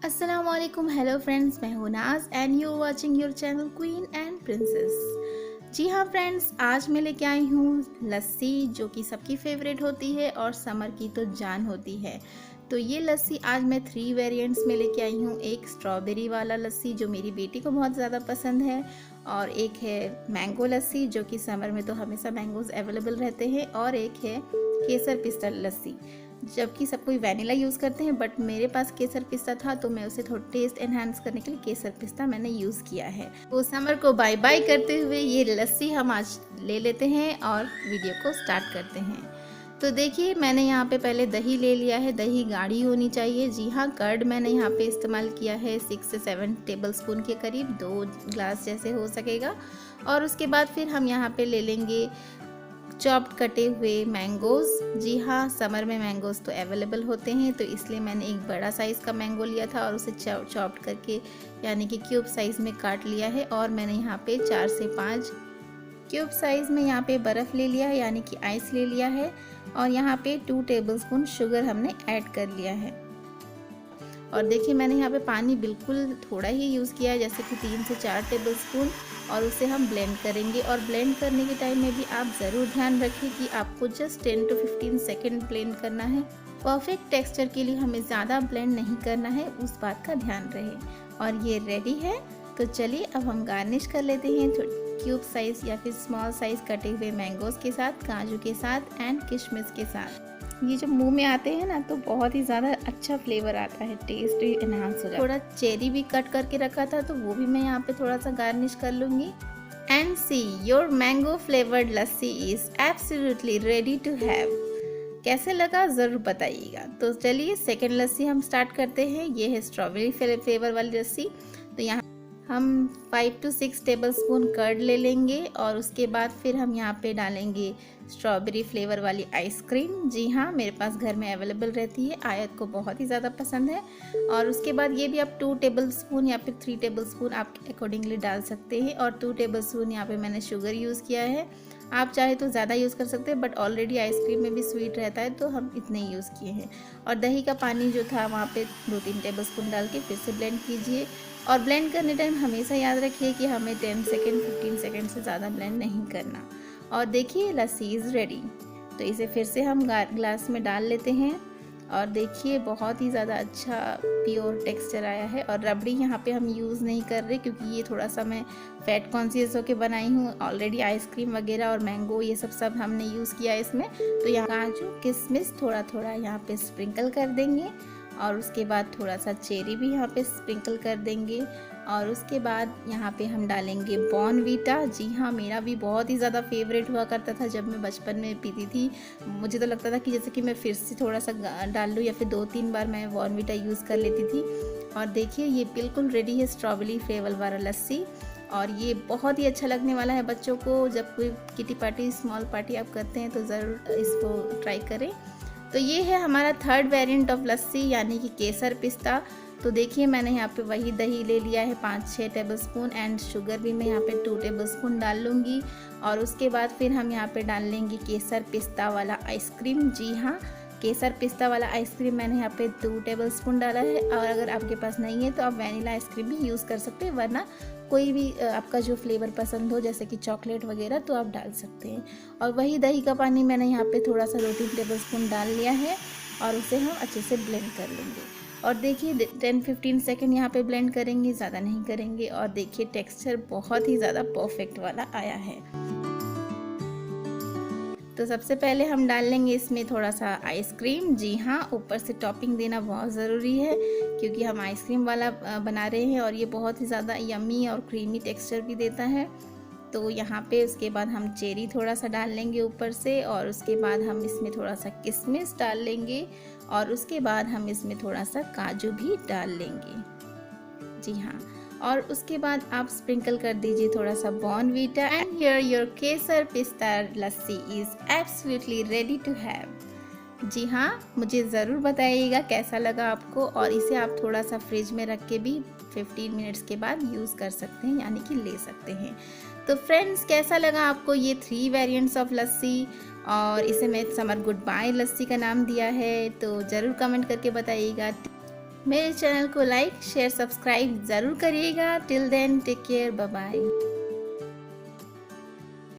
अस्सलामुअलैकुम, hello friends, मैं हूं Naaz and you watching your channel queen and princess. जी हाँ फ्रेंड्स, आज मैं लेके आई हूँ लस्सी जो कि सबकी फेवरेट होती है और समर की तो जान होती है। तो ये लस्सी आज मैं 3 वेरिएंट्स में लेके आई हूँ। एक स्ट्रॉबेरी वाला लस्सी जो मेरी बेटी को बहुत ज़्यादा पसंद है, और एक है मैंगो लस्सी जो कि समर में तो हमेशा मैंगोज़ अवेलेबल रहते हैं, और एक है केसर पिस्ता लस्सी जबकि सब कोई वैनिला यूज़ करते हैं, बट मेरे पास केसर पिस्ता था तो मैं उसे थोड़ा टेस्ट एनहांस करने के लिए केसर पिस्ता मैंने यूज़ किया है। तो समर को बाय बाय करते हुए ये लस्सी हम आज ले लेते हैं और वीडियो को स्टार्ट करते हैं। तो देखिए, मैंने यहाँ पे पहले दही ले लिया है। दही गाढ़ी होनी चाहिए। जी हाँ, कर्ड मैंने यहाँ पे इस्तेमाल किया है 6 से 7 टेबल स्पून के करीब, 2 ग्लास जैसे हो सकेगा। और उसके बाद फिर हम यहाँ पे ले लेंगे चॉप्ड कटे हुए मैंगोज़। जी हाँ, समर में मैंगोज़ तो अवेलेबल होते हैं, तो इसलिए मैंने एक बड़ा साइज़ का मैंगो लिया था और उसे चॉप्ड करके यानी कि क्यूब साइज़ में काट लिया है। और मैंने यहाँ पे 4 से 5 क्यूब साइज़ में यहाँ पे बर्फ़ ले लिया है, यानी कि आइस ले लिया है। और यहाँ पे 2 टेबलस्पून शुगर हमने ऐड कर लिया है। और देखिए, मैंने यहाँ पे पानी बिल्कुल थोड़ा ही यूज़ किया है, जैसे कि 3 से 4 टेबलस्पून, और उसे हम ब्लेंड करेंगे। और ब्लेंड करने के टाइम में भी आप ज़रूर ध्यान रखें कि आपको जस्ट 10 to 15 सेकेंड ब्लेंड करना है। परफेक्ट टेक्सचर के लिए हमें ज़्यादा ब्लेंड नहीं करना है, उस बात का ध्यान रहे। और ये रेडी है। तो चलिए अब हम गार्निश कर लेते हैं क्यूब साइज़ या फिर स्मॉल साइज़ कटे हुए मैंगोज़ के साथ, काजू के साथ एंड किशमिश के साथ। ये जब मुंह में आते हैं ना तो बहुत ही ज़्यादा अच्छा फ्लेवर आता है, टेस्ट एनहांस हो जाता है। थोड़ा चेरी भी कट करके रखा था तो वो भी मैं यहाँ पे थोड़ा सा गार्निश कर लूँगी। And see, your mango flavoured lassi is absolutely ready to have. कैसे लगा ज़रूर बताइएगा। तो चलिए सेकेंड लस्सी हम स्टार्ट करते हैं। ये है स्ट्रॉबेरी फ्लेवर वाली लस्सी। तो यहाँ हम 5 to 6 टेबलस्पून कर्ड ले लेंगे, और उसके बाद फिर हम यहाँ पे डालेंगे स्ट्रॉबेरी फ्लेवर वाली आइसक्रीम। जी हाँ, मेरे पास घर में अवेलेबल रहती है, आयत को बहुत ही ज़्यादा पसंद है। और उसके बाद ये भी आप 2 टेबलस्पून या फिर 3 टेबलस्पून आप अकॉर्डिंगली डाल सकते हैं। और 2 टेबलस्पून यहाँ पे मैंने शुगर यूज़ किया है। आप चाहे तो ज़्यादा यूज़ कर सकते हैं, बट ऑलरेडी आइसक्रीम में भी स्वीट रहता है तो हम इतने ही यूज़ किए हैं। और दही का पानी जो था वहाँ पे 2-3 टेबलस्पून डाल के फिर से ब्लेंड कीजिए। और ब्लेंड करने टाइम हमेशा याद रखिए कि हमें 10 सेकेंड 15 सेकेंड से ज़्यादा ब्लेंड नहीं करना। और देखिए, लस्सी इज़ रेडी। तो इसे फिर से हम ग्लास में डाल लेते हैं। और देखिए, बहुत ही ज़्यादा अच्छा प्योर टेक्सचर आया है। और रबड़ी यहाँ पे हम यूज़ नहीं कर रहे, क्योंकि ये थोड़ा सा मैं फैट कॉन्शियस होकर बनाई हूँ। ऑलरेडी आइसक्रीम वगैरह और मैंगो ये सब हमने यूज़ किया है इसमें। तो यहाँ काजू किशमिश थोड़ा थोड़ा यहाँ पे स्प्रिंकल कर देंगे, और उसके बाद थोड़ा सा चेरी भी यहाँ पे स्प्रिंकल कर देंगे। और उसके बाद यहाँ पे हम डालेंगे बॉर्नवीटा। जी हाँ, मेरा भी बहुत ही ज़्यादा फेवरेट हुआ करता था जब मैं बचपन में पीती थी। मुझे तो लगता था कि जैसे कि मैं फिर से थोड़ा सा डाल लूँ, या फिर 2-3 बार मैं बॉर्नवीटा यूज़ कर लेती थी। और देखिए, ये बिल्कुल रेडी है स्ट्रॉबेरी फ्लेवर वाला लस्सी। और ये बहुत ही अच्छा लगने वाला है बच्चों को। जब कोई किटी पार्टी, स्मॉल पार्टी आप करते हैं तो ज़रूर इसको ट्राई करें। तो ये है हमारा 3rd वेरिएंट ऑफ लस्सी, यानी कि केसर पिस्ता। तो देखिए, मैंने यहाँ पे वही दही ले लिया है 5-6 टेबलस्पून, एंड शुगर भी मैं यहाँ पे 2 टेबलस्पून डाल लूँगी। और उसके बाद फिर हम यहाँ पे डाल लेंगे केसर पिस्ता वाला आइसक्रीम। जी हाँ, केसर पिस्ता वाला आइसक्रीम मैंने यहाँ पे 2 टेबलस्पून डाला है। और अगर आपके पास नहीं है तो आप वैनिला आइसक्रीम भी यूज़ कर सकते हैं, वरना कोई भी आपका जो फ्लेवर पसंद हो, जैसे कि चॉकलेट वगैरह, तो आप डाल सकते हैं। और वही दही का पानी मैंने यहाँ पे थोड़ा सा 2-3 टेबलस्पून डाल लिया है, और उसे हम अच्छे से ब्लेंड कर लेंगे। और देखिए, 10-15 सेकेंड यहाँ पे ब्लेंड करेंगे, ज़्यादा नहीं करेंगे। और देखिए, टेक्सचर बहुत ही ज़्यादा परफेक्ट वाला आया है। तो सबसे पहले हम डाल लेंगे इसमें थोड़ा सा आइसक्रीम। जी हाँ, ऊपर से टॉपिंग देना बहुत ज़रूरी है, क्योंकि हम आइसक्रीम वाला बना रहे हैं, और ये बहुत ही ज़्यादा यम्मी और क्रीमी टेक्सचर भी देता है। तो यहाँ पे उसके बाद हम चेरी थोड़ा सा डाल लेंगे ऊपर से, और उसके बाद हम इसमें थोड़ा सा किशमिश डाल लेंगे, और उसके बाद हम इसमें थोड़ा सा काजू भी डाल लेंगे। जी हाँ, और उसके बाद आप स्प्रिंकल कर दीजिए थोड़ा सा Bournvita. And here your kesar pista lassi is absolutely ready to have. जी हाँ, मुझे ज़रूर बताइएगा कैसा लगा आपको। और इसे आप थोड़ा सा फ्रिज में रख के भी 15 मिनट्स के बाद यूज़ कर सकते हैं, यानी कि ले सकते हैं। तो फ्रेंड्स, कैसा लगा आपको ये 3 वेरिएंट्स ऑफ लस्सी? और इसे मैं समर गुड बाय लस्सी का नाम दिया है, तो ज़रूर कमेंट करके बताइएगा। मेरे चैनल को लाइक शेयर सब्सक्राइब ज़रूर करिएगा। Till then take care, bye bye.